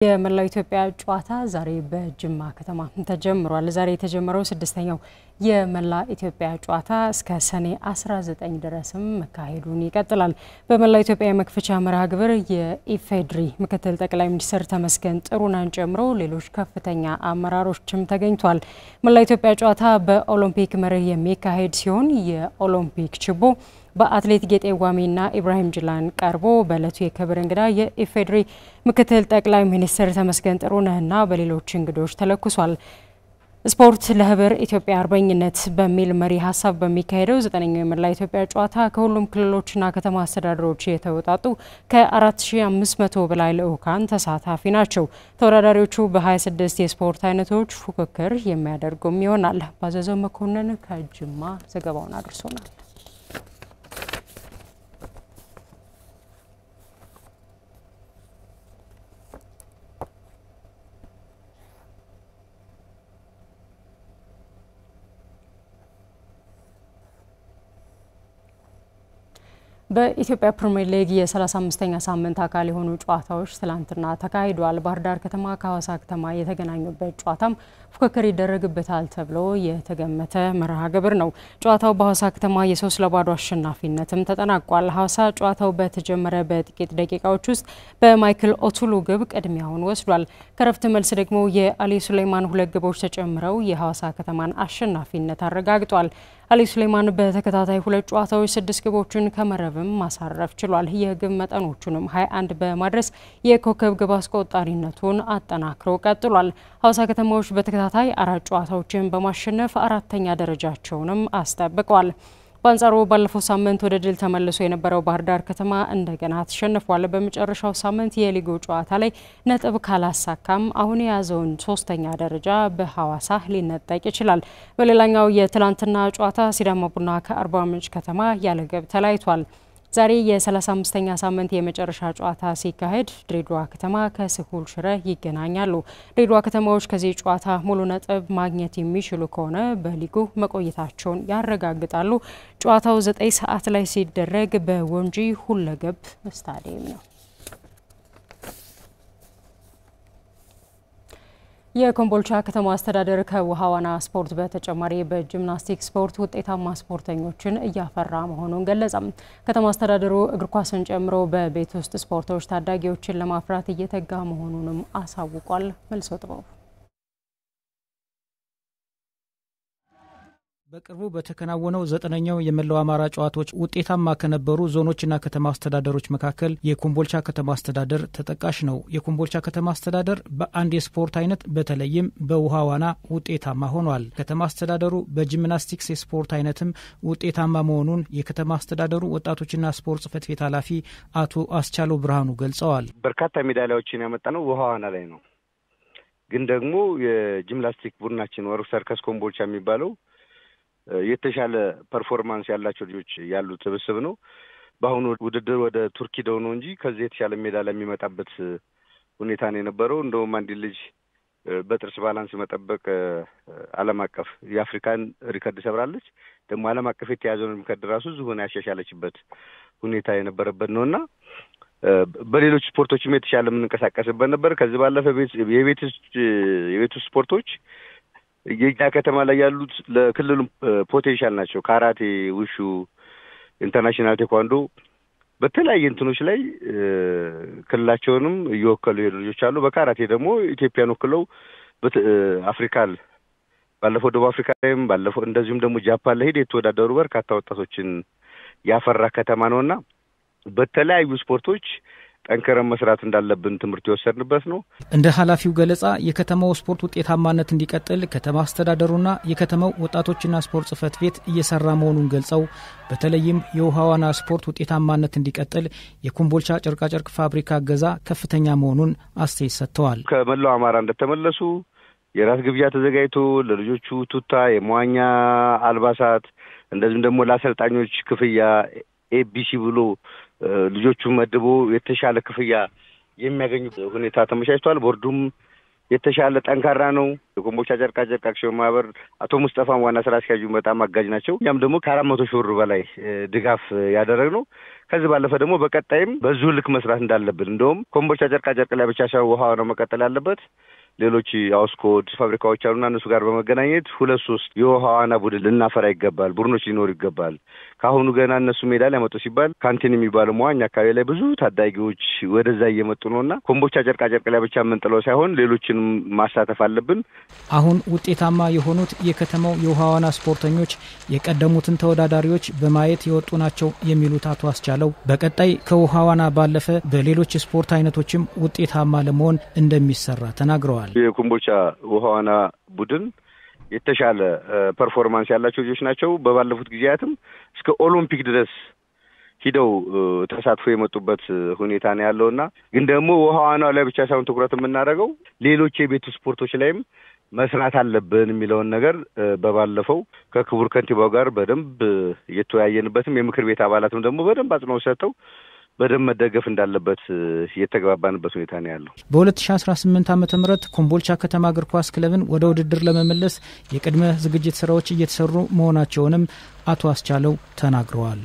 የመላው ኢትዮጵያ ጨዋታ ዛሬ በጅማ ከተማ ተጀምሯል። ዛሬ የተጀመረው ስድስተኛው የመላ ኢትዮጵያ ጨዋታ እስከ ሰኔ 19 ድረስም መካሄዱን ይቀጥላል። በመላው ኢትዮጵያ መክፈቻ መርሃ ግብር የኢፌድሪ ምክትል ጠቅላይ ሚኒስትር ተመስገን ጥሩነህን ጨምሮ ሌሎች ከፍተኛ አመራሮችም ተገኝቷል። መላው ኢትዮጵያ ጨዋታ በኦሎምፒክ መርህ የሚካሄድ ሲሆን የኦሎምፒክ ችቦ በአትሌት ጌጤ ዋሚና ኢብራሂም ጅላን ቀርቦ በእለቱ የክብር እንግዳ የኢፌድሪ ምክትል ጠቅላይ ሚኒስትር ተመስገን ጥሩነህና በሌሎች እንግዶች ተለኩሷል። ስፖርት ለህብር ኢትዮጵያ አርበኝነት በሚል መሪ ሀሳብ በሚካሄደው 9ኛው የመላ ኢትዮጵያ ጨዋታ ከሁሉም ክልሎችና ከተማ አስተዳደሮች የተውጣጡ ከ4500 በላይ ልዑካን ተሳታፊ ናቸው። ተወዳዳሪዎቹ በ26 የስፖርት አይነቶች ፉክክር የሚያደርጉም ይሆናል። ባዘዘው መኮንን ከጅማ ዘገባውን አድርሶናል። በኢትዮጵያ ፕሪሚየር ሊግ የ35ኛ ሳምንት አካል የሆኑ ጨዋታዎች ትላንትና ተካሂደዋል። ባህር ዳር ከተማ ከሐዋሳ ከተማ የተገናኙበት ጨዋታም ፉክክር ይደረግበታል ተብሎ የተገመተ መርሃ ግብር ነው። ጨዋታው በሐዋሳ ከተማ የ3-0 አሸናፊነትም ተጠናቋል። ሐዋሳ ጨዋታው በተጀመረ በጥቂት ደቂቃዎች ውስጥ በማይክል ኦቱሉ ግብ ቅድሚያውን ወስዷል። ከረፍት መልስ ደግሞ የአሊ ሱሌማን 2 ግቦች ተጨምረው የሐዋሳ ከተማን አሸናፊነት አረጋግጧል። አሊ ሱሌማን በተከታታይ 2 ጨዋታዎች 6 ግቦችን ከመረብም ማሳረፍ ችሏል። የግብ መጠኖቹንም 21 በማድረስ የኮከብ ግብ አስቆጣሪነቱን አጠናክሮ ቀጥሏል። ሐዋሳ ከተማዎች በተከታታይ 4 ጨዋታዎችን በማሸነፍ 4ኛ ደረጃቸውንም አስጠብቀዋል። በአንጻሩ ባለፈው ሳምንት ወደ ድል ተመልሶ የነበረው ባህር ዳር ከተማ እንደገና ተሸንፏል። በመጨረሻው ሳምንት የሊጉ ጨዋታ ላይ ነጥብ ካላሳካም አሁን የያዘውን 3ኛ ደረጃ በሐዋሳ ሊነጠቅ ይችላል። በሌላኛው የትላንትና ጨዋታ ሲዳማ ቡና ከአርባ ምንጭ ከተማ ያለ ግብ ተለያይቷል። ዛሬ የ35ኛ ሳምንት የመጨረሻ ጨዋታ ሲካሄድ ድሬዳዋ ከተማ ከስሁል ሽረ ይገናኛሉ። ድሬዳዋ ከተማዎች ከዚህ ጨዋታ ሙሉ ነጥብ ማግኘት የሚችሉ ከሆነ በሊጉ መቆየታቸውን ያረጋግጣሉ። ጨዋታው 9 ሰዓት ላይ ሲደረግ በወንጂ ሁለገብ ስታዲየም ነው። የኮምቦልቻ ከተማ አስተዳደር ከውሃ ዋና ስፖርት በተጨማሪ በጂምናስቲክ ስፖርት ውጤታማ ስፖርተኞችን እያፈራ መሆኑን ገለጸ። ከተማ አስተዳደሩ እግር ኳስን ጨምሮ በቤት ውስጥ ስፖርቶች ታዳጊዎችን ለማፍራት እየተጋ መሆኑንም አሳውቋል። መልሶ ጥበው በቅርቡ በተከናወነው 9ኛው የመላው አማራ ጨዋታዎች ውጤታማ ከነበሩ ዞኖችና ከተማ አስተዳደሮች መካከል የኮምቦልቻ ከተማ አስተዳደር ተጠቃሽ ነው። የኮምቦልቻ ከተማ አስተዳደር በአንድ የስፖርት አይነት በተለይም በውሃ ዋና ውጤታማ ሆኗል። ከተማ አስተዳደሩ በጂምናስቲክስ የስፖርት አይነትም ውጤታማ መሆኑን የከተማ አስተዳደሩ ወጣቶችና ስፖርት ጽሕፈት ቤት ኃላፊ አቶ አስቻለው ብርሃኑ ገልጸዋል። በርካታ ሜዳሊያዎችን ያመጣነው ውሃ ዋና ላይ ነው። ግን ደግሞ የጂምናስቲክ ቡድናችን ወርቅ ሰርከስ ኮምቦልቻ የሚባለው የተሻለ ፐርፎርማንስ ያላቸው ልጆች ያሉት ስብስብ ነው። በአሁኑ ውድድር ወደ ቱርኪ ደው ነው እንጂ ከዚህ የተሻለ ሜዳሊያ የሚመጣበት ሁኔታ ነው የነበረው። እንደውም አንድ ልጅ በጥርስ ባላንስ መጠበቅ ዓለም አቀፍ የአፍሪካን ሪከርድ ሰብራለች። ደግሞ ዓለም አቀፍ የተያዘውን ሪከርድ ራሱ ዝሆነ ያሻሻለችበት ሁኔታ የነበረበት ነውና በሌሎች ስፖርቶችም የተሻለ የምንንቀሳቀስበት ነበር። ከዚህ ባለፈ የቤት ውስጥ ስፖርቶች የኛ ከተማ ላይ ያሉት ለክልሉ ፖቴንሻል ናቸው። ካራቴ፣ ውሹ፣ ኢንተርናሽናል ቴኳንዶ በተለያየ እንትኖች ላይ ክልላቸውንም እየወከሉ የሄዱ ልጆች አሉ። በካራቴ ደግሞ ኢትዮጵያን ወክለው አፍሪካል ባለፈው ደቡብ አፍሪካ ላይም ባለፈው እንደዚሁም ደግሞ ጃፓን ላይ ሄደው የተወዳደሩ በርካታ ወጣቶችን ያፈራ ከተማ ነውና በተለያዩ ስፖርቶች ጠንከረን መስራት እንዳለብን ትምህርት የወሰድንበት ነው። እንደ ኃላፊው ገለጻ የከተማው ስፖርት ውጤታማነት እንዲቀጥል ከተማ አስተዳደሩና የከተማው ወጣቶችና ስፖርት ጽሕፈት ቤት እየሰራ መሆኑን ገልጸው በተለይም የውሃ ዋና ስፖርት ውጤታማነት እንዲቀጥል የኮምቦልቻ ጨርቃጨርቅ ፋብሪካ እገዛ ከፍተኛ መሆኑን አስተያየት ሰጥተዋል። ከመላው አማራ እንደተመለሱ የራስ ግብዣ ተዘጋጅቶ ለልጆቹ ቱታ፣ የመዋኛ አልባሳት እንደዚህም ደግሞ ለአሰልጣኞች ክፍያ ኤቢሲ ብሎ ልጆቹ መድቦ የተሻለ ክፍያ የሚያገኙ ሁኔታ ተመቻችቷል። ቦርዱም የተሻለ ጠንካራ ነው። የኮምቦልቻ ጨርቃጨርቅ አክሲዮን ማህበር አቶ ሙስጠፋም ዋና ስራ አስኪያጁ በጣም አጋዥ ናቸው። እኛም ደግሞ ከ400 ሺህ ብር በላይ ድጋፍ ያደረግነው። ከዚህ ባለፈ ደግሞ በቀጣይም በዚሁ ልክ መስራት እንዳለብን እንደውም ኮምቦልቻ ጨርቃጨርቅ ላይ ብቻ ሳይሆን ውሃ ነው መቀጠል ያለበት። ሌሎች አውስኮድ ፋብሪካዎች አሉና እነሱ ጋር በመገናኘት 2-3 የውሃ ዋና ቡድን ልናፈራ ይገባል። ቡድኖች ሊኖሩ ይገባል። ካሁኑ ገና እነሱ ሜዳ ላይ መጡ ሲባል ካንቲን የሚባለው መዋኛ አካባቢ ላይ ብዙ ታዳጊዎች ወደዛ እየመጡ ነውና ኮምቦልቻ ጨርቃጨርቅ ላይ ብቻ የምንጥለው ሳይሆን ሌሎችንም ማሳተፍ አለብን። አሁን ውጤታማ የሆኑት የከተማው የውሃ ዋና ስፖርተኞች የቀደሙትን ተወዳዳሪዎች በማየት የወጡ ናቸው የሚሉት አቶ አስቻለው በቀጣይ ከውሃ ዋና ባለፈ በሌሎች ስፖርት አይነቶችም ውጤታማ ለመሆን እንደሚሰራ ተናግረዋል። የኮምቦልቻ ውሃ ዋና ቡድን የተሻለ ፐርፎርማንስ ያላቸው ልጆች ናቸው። በባለፉት ጊዜያትም እስከ ኦሎምፒክ ድረስ ሂደው ተሳትፎ የመጡበት ሁኔታ ነው ያለውና ግን ደግሞ ውሃ ዋናው ላይ ብቻ ሳይሆን ትኩረት የምናደርገው ሌሎች የቤት ስፖርቶች ላይም መስራት አለብን የሚለውን ነገር በባለፈው ከክቡር ከንቲባው ጋር በደንብ እየተወያየንበትም የምክር ቤት አባላትም ደግሞ በደንብ አጽንኦት ሰጥተው በደንብ መደገፍ እንዳለበት የተግባባንበት ሁኔታ ነው ያለው። በ2018 ዓ.ም ኮምቦልቻ ከተማ እግር ኳስ ክለብን ወደ ውድድር ለመመለስ የቅድመ ዝግጅት ስራዎች እየተሰሩ መሆናቸውንም አቶ አስቻለው ተናግረዋል።